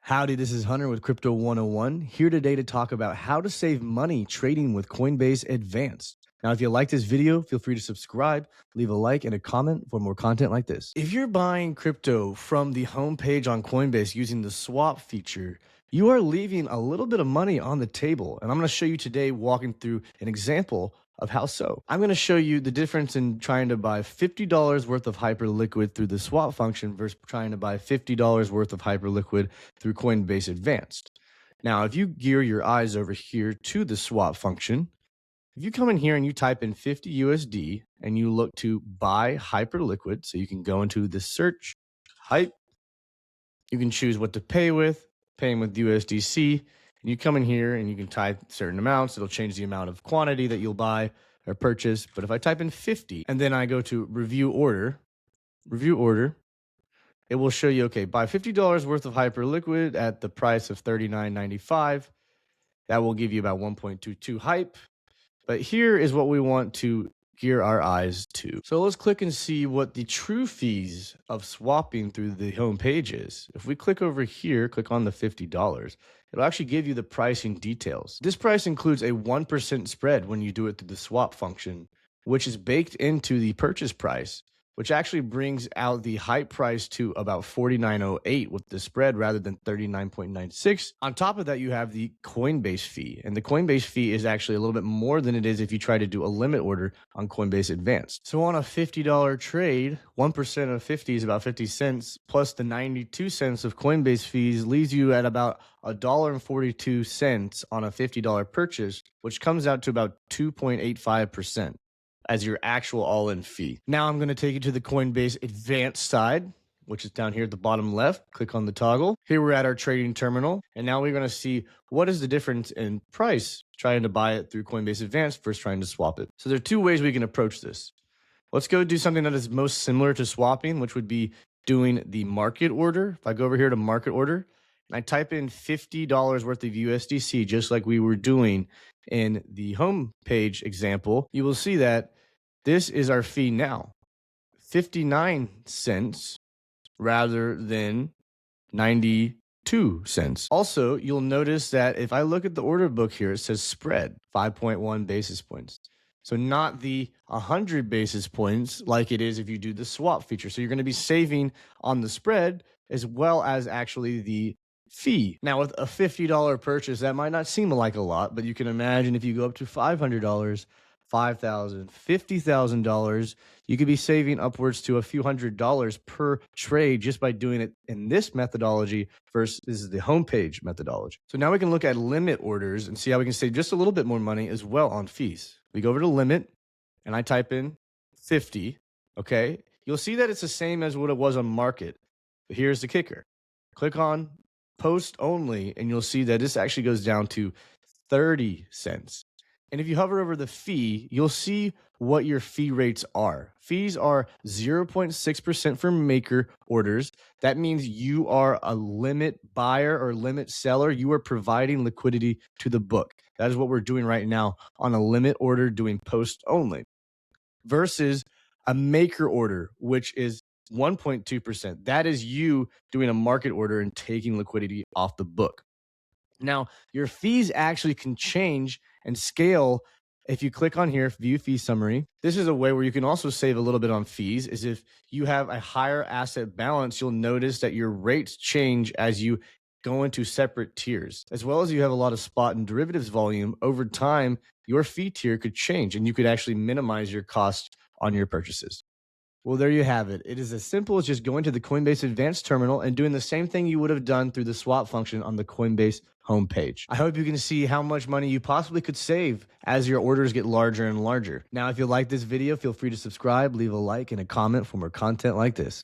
Howdy, this is Hunter with Crypto 101, here today to talk about how to save money trading with Coinbase Advanced. Now, if you like this video, feel free to subscribe, leave a like, and a comment for more content like this. If you're buying crypto from the homepage on Coinbase using the swap feature, you are leaving a little bit of money on the table. And I'm going to show you today walking through an example of how so. I'm going to show you the difference in trying to buy $50 worth of Hyperliquid through the swap function versus trying to buy $50 worth of Hyperliquid through Coinbase Advanced. Now, if you gear your eyes over here to the swap function, if you come in here and you type in 50 USD and you look to buy Hyperliquid, so you can go into the search hype, you can choose what to pay with, paying with USDC, and you come in here and you can type certain amounts. It'll change the amount of quantity that you'll buy or purchase. But if I type in 50 and then I go to review order, it will show you, okay, buy $50 worth of Hyperliquid at the price of $39.95. That will give you about 1.22 hype. But here is what we want to gear our eyes to. So let's click and see what the true fees of swapping through the home page is. If we click over here, click on the $50, it'll actually give you the pricing details. This price includes a 1% spread when you do it through the swap function, which is baked into the purchase price, which actually brings out the hype price to about $49.08 with the spread rather than $39.96. On top of that, you have the Coinbase fee, and the Coinbase fee is actually a little bit more than it is if you try to do a limit order on Coinbase Advanced. So on a $50 trade, 1% of 50 is about 50 cents, plus the 92 cents of Coinbase fees leaves you at about $1.42 on a $50 purchase, which comes out to about 2.85%. as your actual all-in fee. Now I'm going to take you to the Coinbase Advanced side, which is down here at the bottom left. Click on the toggle. Here we're at our trading terminal, and now we're going to see what is the difference in price trying to buy it through Coinbase Advanced versus trying to swap it. So there are two ways we can approach this. Let's go do something that is most similar to swapping, which would be doing the market order. If I go over here to market order, and I type in $50 worth of USDC, just like we were doing in the home page example, you will see that this is our fee now, 59 cents rather than 92 cents. Also, you'll notice that if I look at the order book here, it says spread 5.1 basis points. So not the 100 basis points like it is if you do the swap feature. So you're going to be saving on the spread as well as actually the fee. Now, with a $50 purchase, that might not seem like a lot, but you can imagine if you go up to $500, $5,000, $50,000, you could be saving upwards to a few $100s per trade just by doing it in this methodology versus the homepage methodology. So now we can look at limit orders and see how we can save just a little bit more money as well on fees. We go over to limit and I type in 50, okay? You'll see that it's the same as what it was on market, but here's the kicker. Click on post only and you'll see that this actually goes down to 30 cents. And if you hover over the fee, you'll see what your fee rates are. Fees are 0.6% for maker orders. That means you are a limit buyer or limit seller. You are providing liquidity to the book. That is what we're doing right now on a limit order doing post only versus a maker order, which is 1.2%. That is you doing a market order and taking liquidity off the book. Now, your fees actually can change and scale. If you click on here, view fee summary, this is a way where you can also save a little bit on fees. Is if you have a higher asset balance, you'll notice that your rates change as you go into separate tiers. As well as you have a lot of spot and derivatives volume, over time, your fee tier could change and you could actually minimize your cost on your purchases. Well, there you have it. It is as simple as just going to the Coinbase Advanced terminal and doing the same thing you would have done through the swap function on the Coinbase homepage. I hope you can see how much money you possibly could save as your orders get larger and larger. Now, if you like this video, feel free to subscribe, leave a like, and a comment for more content like this.